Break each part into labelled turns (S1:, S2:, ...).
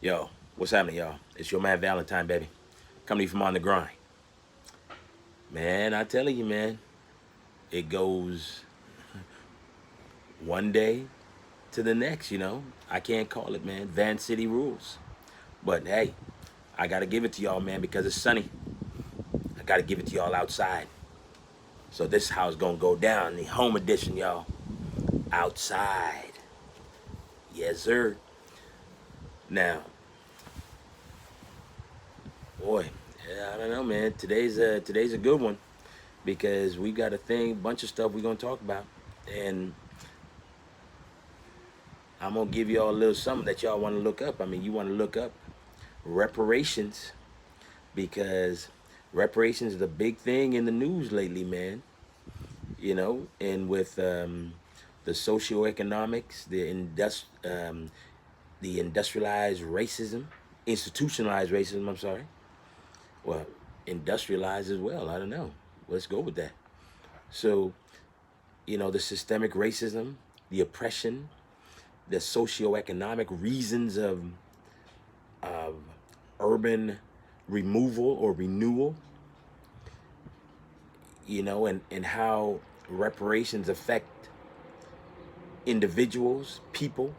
S1: Yo, what's happening, y'all? It's your man Valentine, baby. Coming to you from on the grind. Man, I tell you, man, it goes one day to the next, you know. I can't call it, man. Van City rules. But hey, I gotta give it to y'all, man, because it's sunny. I gotta give it to y'all outside. So this is how it's gonna go down, the home edition, y'all. Outside. Yes, sir. Now, boy, yeah, I don't know, man. Today's a good one because we got a bunch of stuff we're gonna talk about. And I'm gonna give y'all a little something that y'all want to look up. I mean, you want to look up reparations because reparations is a big thing in the news lately, man. You know, and with the socioeconomics, the industrialized racism, institutionalized racism. I'm sorry. Well, industrialized as well. I don't know. Let's go with that. So, the systemic racism, the oppression, the socioeconomic reasons of urban removal or renewal, and how reparations affect individuals, people,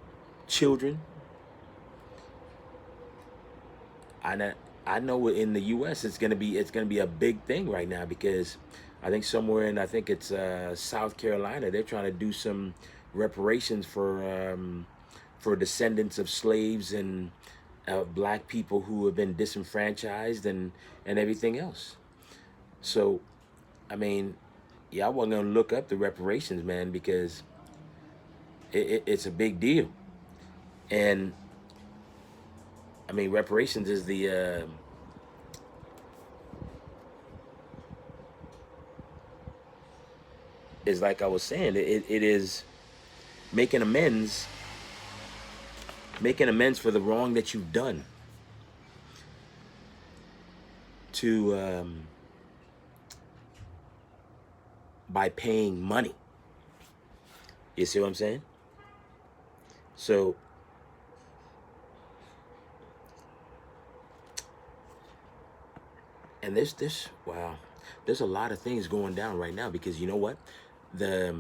S1: children. I know, I know in the U.S. it's gonna be a big thing right now because I think somewhere in I think it's South Carolina they're trying to do some reparations for descendants of slaves and black people who have been disenfranchised and everything else. So, I mean, yeah, I wasn't gonna look up the reparations, man, because it's a big deal. And I mean, reparations is like I was saying, it is making amends, making amends for the wrong that you've done to by paying money. You see what I'm saying? So, and this wow, there's a lot of things going down right now because you know what, the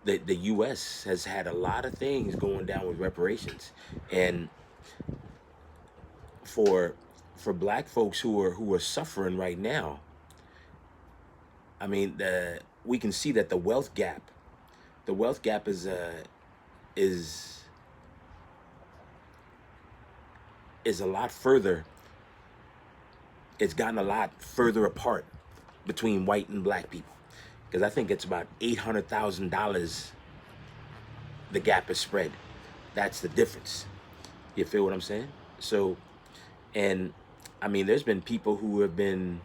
S1: the U.S. has had a lot of things going down with reparations, and for for black folks who are suffering right now. I mean, we can see that the wealth gap is is a lot further. It's gotten a lot further apart between white and black people because I think it's about $800,000 the gap is spread. That's the difference. You feel what I'm saying? So, and I mean, there's been people who have been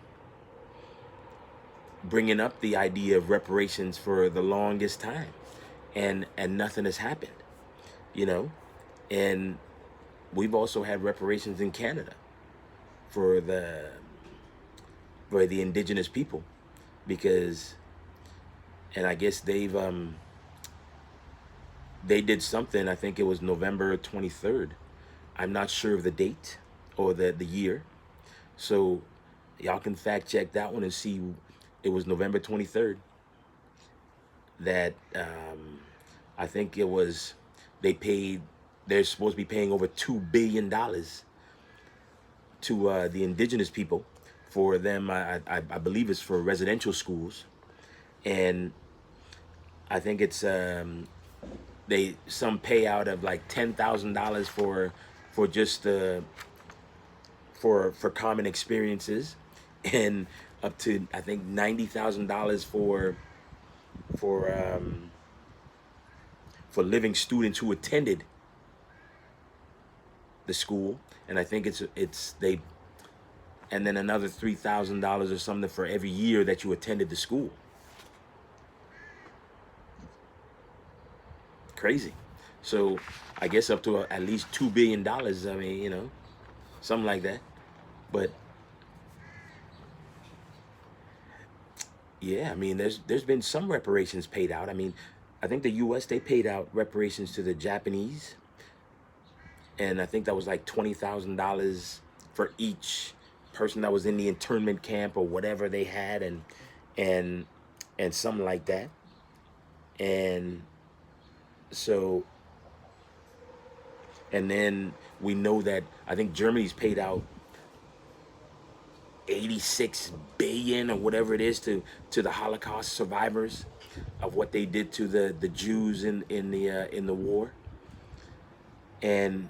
S1: bringing up the idea of reparations for the longest time, and nothing has happened. You know, and we've also had reparations in Canada for the indigenous people because, and I guess they did something. I think it was November 23rd. I'm not sure of the date or the year. So y'all can fact check that one and see it was November 23rd that I think it was they paid they're supposed to be paying over $2 billion to the indigenous people for them. I believe it's for residential schools, and I think it's they some payout of like $10,000 for just for common experiences, and up to I think $90,000 for um, for living students who attended the school, and I think it's they, and then another $3,000 or something for every year that you attended the school. Crazy. So I guess up to at least $2 billion. I mean, something like that. But yeah, I mean, there's been some reparations paid out. I mean, I think the U.S. they paid out reparations to the Japanese, and I think that was like $20,000 for each person that was in the internment camp or whatever they had, and and something like that. And so, and then we know that I think Germany's paid out 86 billion or whatever it is to the Holocaust survivors of what they did to the Jews in the war. And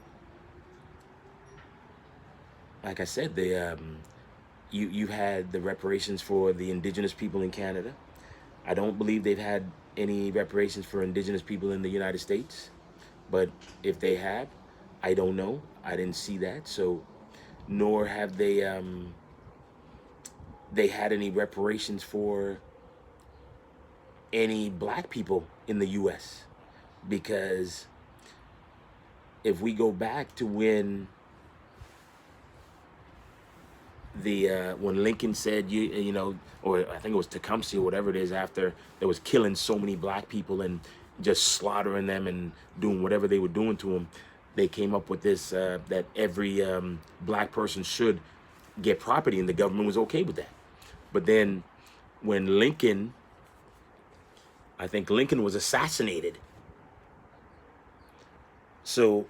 S1: like I said, you had the reparations for the indigenous people in Canada. I don't believe they've had any reparations for indigenous people in the United States, but if they have, I don't know. I didn't see that. So, nor have they had any reparations for any black people in the U.S. Because if we go back to when Lincoln said you know, or I think it was Tecumseh or whatever it is, after there was killing so many black people and just slaughtering them and doing whatever they were doing to them, they came up with this that every black person should get property, and the government was okay with that. But then when I think Lincoln was assassinated, so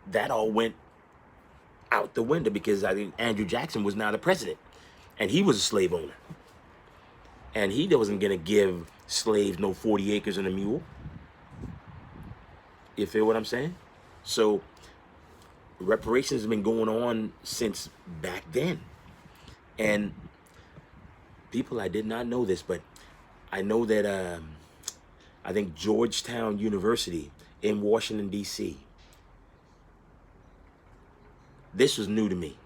S1: that all went out the window, because I think Andrew Jackson was now the president, and he was a slave owner, and he wasn't gonna give slaves no 40 acres and a mule. You feel what I'm saying? So reparations have been going on since back then, and people, I did not know this, but I know that I think Georgetown University in Washington D.C. This was new to me,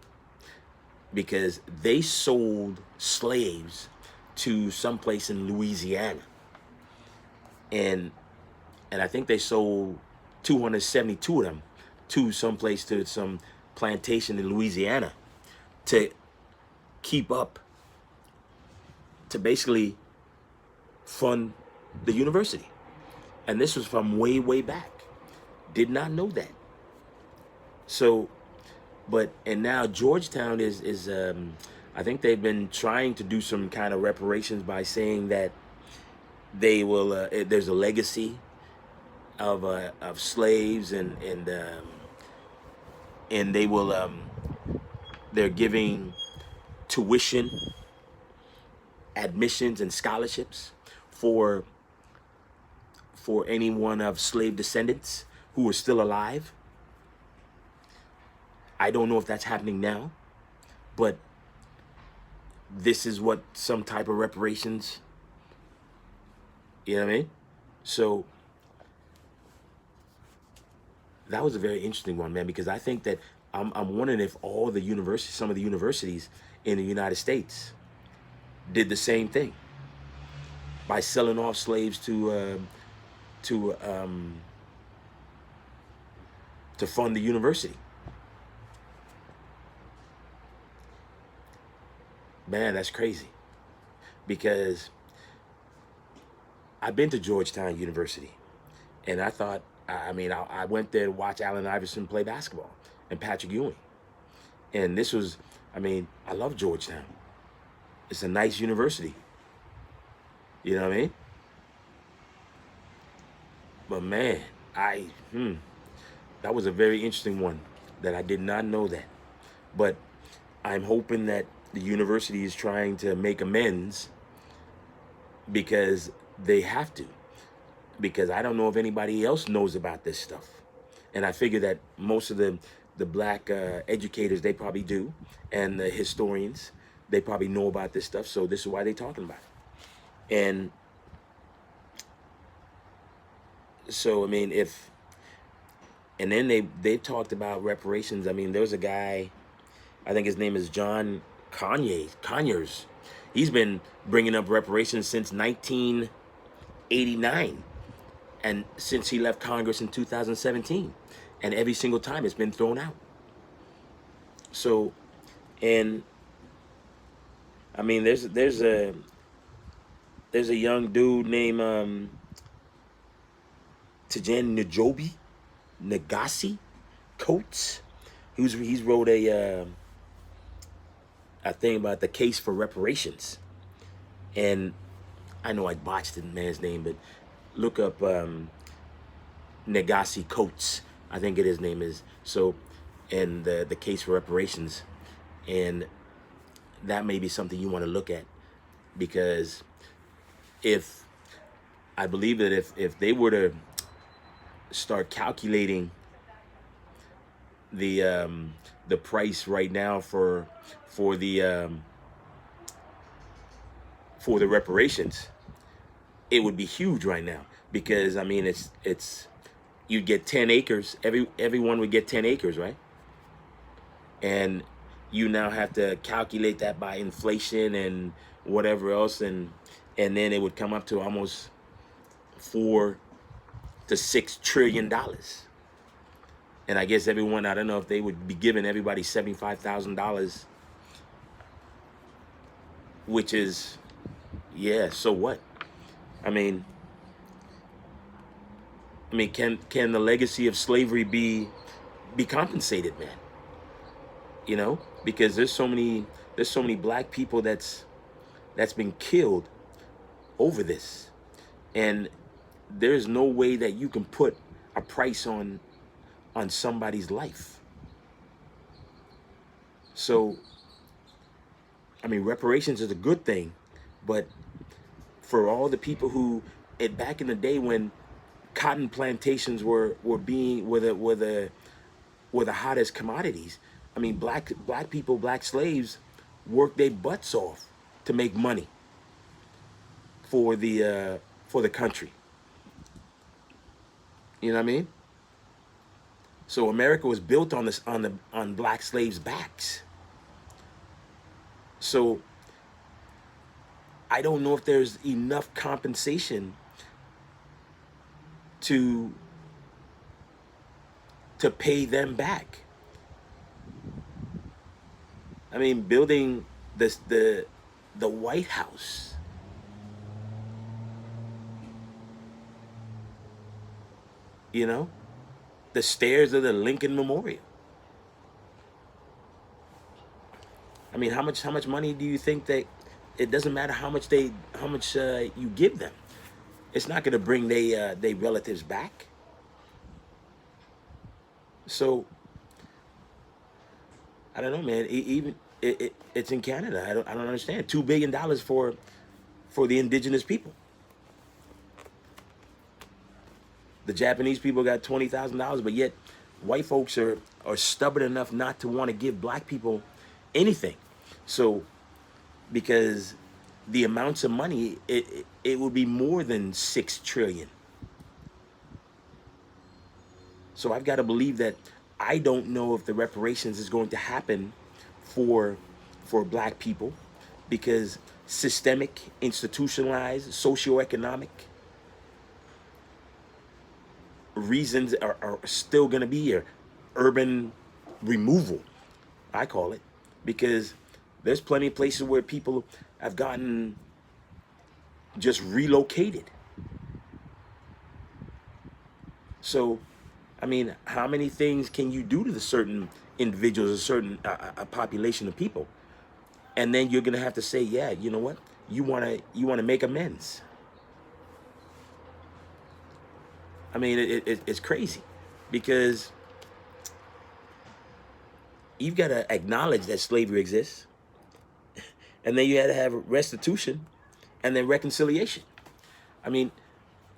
S1: because they sold slaves to someplace in Louisiana, and I think they sold 272 of them to someplace, to some plantation in Louisiana, to keep up, to basically fund the university. And this was from way, way back. Did not know that. So, and now Georgetown is I think they've been trying to do some kind of reparations by saying that they will, there's a legacy of slaves, and they will, they're giving tuition, admissions, and scholarships for anyone of slave descendants who are still alive. I don't know if that's happening now, but this is what some type of reparations, you know what I mean? So that was a very interesting one, man, because I think that I'm wondering if all the universities, some of the universities in the United States did the same thing by selling off slaves to fund the university. Man, that's crazy, because I've been to Georgetown University, and I thought, I went there to watch Allen Iverson play basketball and Patrick Ewing, and this was, I love Georgetown. It's a nice university, you know what I mean? But man, that was a very interesting one that I did not know that. But I'm hoping that the university is trying to make amends, because they have to. Because I don't know if anybody else knows about this stuff. And I figure that most of the black educators, they probably do. And the historians, they probably know about this stuff. So this is why they're talking about it. And so, and then they talked about reparations. There was a guy, I think his name is John Conyers. He's been bringing up reparations since 1989, and since he left Congress in 2017, and every single time it's been thrown out. So, and there's a young dude named Tajan Nagasi, Coates. He's wrote a thing about the case for reparations, and I know I botched the man's name, but look up Negasi Coates. I think his name is so, and the case for reparations, and that may be something you want to look at, because if I believe that if they were to start calculating the price right now for the for the reparations, it would be huge right now, because I mean it's you'd get 10 acres, everyone would get 10 acres, right? And you now have to calculate that by inflation and whatever else, and then it would come up to almost $4 to $6 trillion. And I guess everyone, I don't know if they would be giving everybody $75,000, which is, yeah, so what? I mean, can the legacy of slavery be compensated, man? You know, because there's so many black people that's been killed over this, and there's no way that you can put a price on somebody's life. So, I mean, reparations is a good thing, but for all the people who, back in the day when cotton plantations were the hottest commodities, I mean, black people, black slaves, worked their butts off to make money for the country. You know what I mean? So America was built on this, on black slaves' backs. So I don't know if there's enough compensation to pay them back. I mean, building the White House, you know, the stairs of the Lincoln Memorial. I mean, how much money do you think that, it doesn't matter how much you give them, it's not going to bring they relatives back. So I don't know, man. Even it's in Canada. I don't understand. $2 billion for the indigenous people. The Japanese people got $20,000, but yet white folks are stubborn enough not to want to give black people anything. So, because the amounts of money, it would be more than 6 trillion. So I've got to believe that, I don't know if the reparations is going to happen for black people, because systemic, institutionalized, socioeconomic reasons are still going to be here. Urban removal, I call it, because there's plenty of places where people have gotten just relocated. So, I mean, how many things can you do to the certain individuals, a certain a population of people, and then you're gonna have to say, yeah, you know what, you wanna make amends. I mean, it's crazy, because you've got to acknowledge that slavery exists, and then you had to have restitution, and then reconciliation. I mean,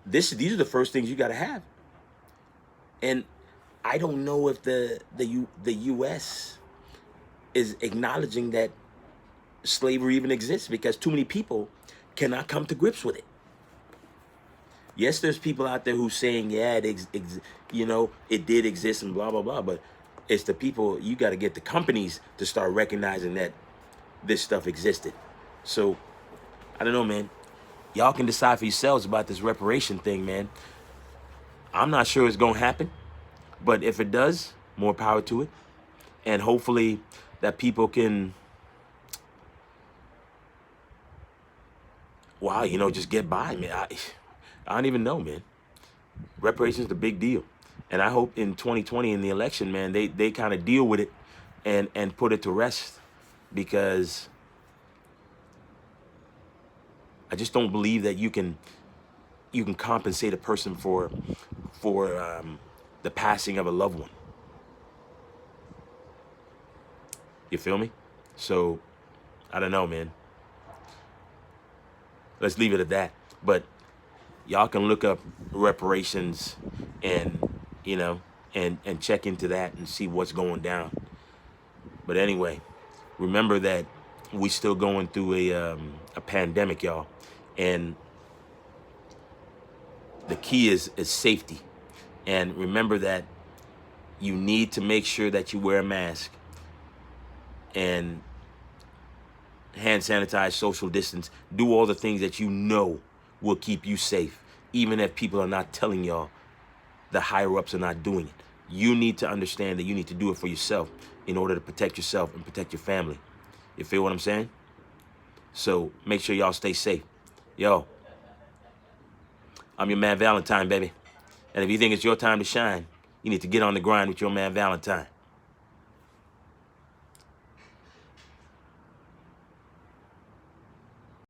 S1: these are the first things you got to have. And I don't know if the U.S. is acknowledging that slavery even exists, because too many people cannot come to grips with it. Yes, there's people out there who's saying, yeah, it did exist and blah, blah, blah. But it's the people, you got to get the companies to start recognizing that this stuff existed. So, I don't know, man. Y'all can decide for yourselves about this reparation thing, man. I'm not sure it's going to happen. But if it does, more power to it. And hopefully that people can, wow, just get by, man. I don't even know, man. Reparations is a big deal. And I hope in 2020 in the election, man, they kind of deal with it and put it to rest, because I just don't believe that you can compensate a person for the passing of a loved one. You feel me? So I don't know, man. Let's leave it at that. But y'all can look up reparations and and check into that and see what's going down. But anyway, remember that we still going through a pandemic, y'all, and the key is safety. And remember that you need to make sure that you wear a mask and hand sanitize, social distance, do all the things that you know will keep you safe, even if people are not telling y'all, the higher ups are not doing it. You need to understand that you need to do it for yourself in order to protect yourself and protect your family. You feel what I'm saying? So make sure y'all stay safe. Yo, I'm your man Valentine, baby. And if you think it's your time to shine, you need to get on the grind with your man Valentine.